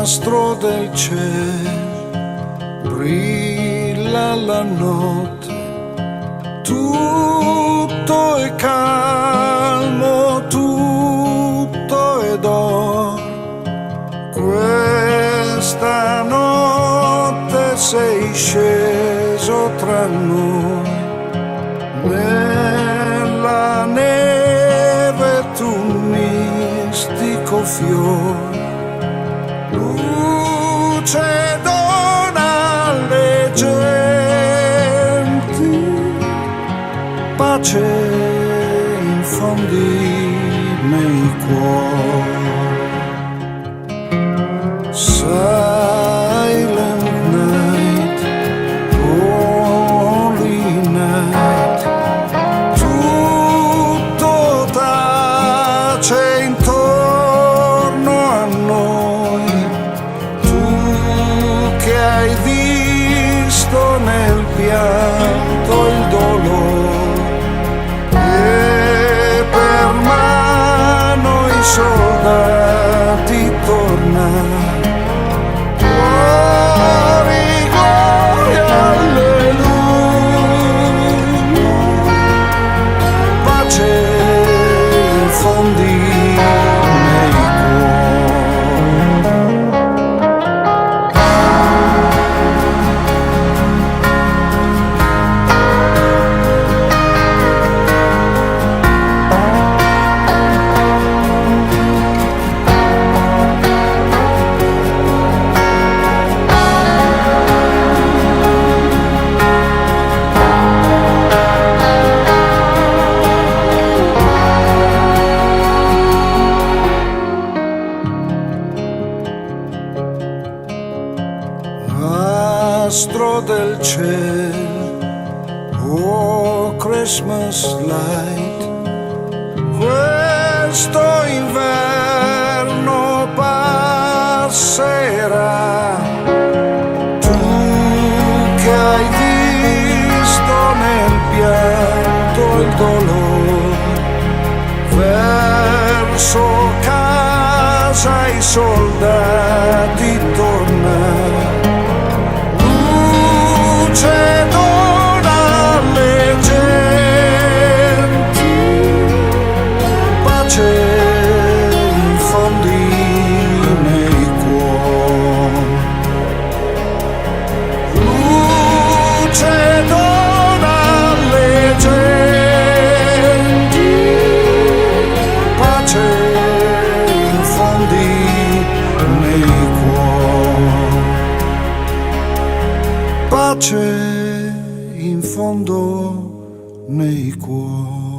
Astro del cielo, brilla la notte, tutto è calmo, tutto è d'oro. Questa notte sei sceso tra noi, nella neve tu mistico fiore, luce dona alle genti, pace infondi nei cuori. Silent night, holy night, tutto tace intorno a noi. Tu che hai visto nel pianto il dolore, e per mano i soldati tornano. Astro del cielo, oh Christmas light, questo inverno passerà. Tu che hai visto nel pianto il dolore, verso casa i soldati tornano. Luce dona alle genti, pace infondi nei cuori. Luce dona alle genti, pace infondi nei cuori. Pace in fondo nei cuori.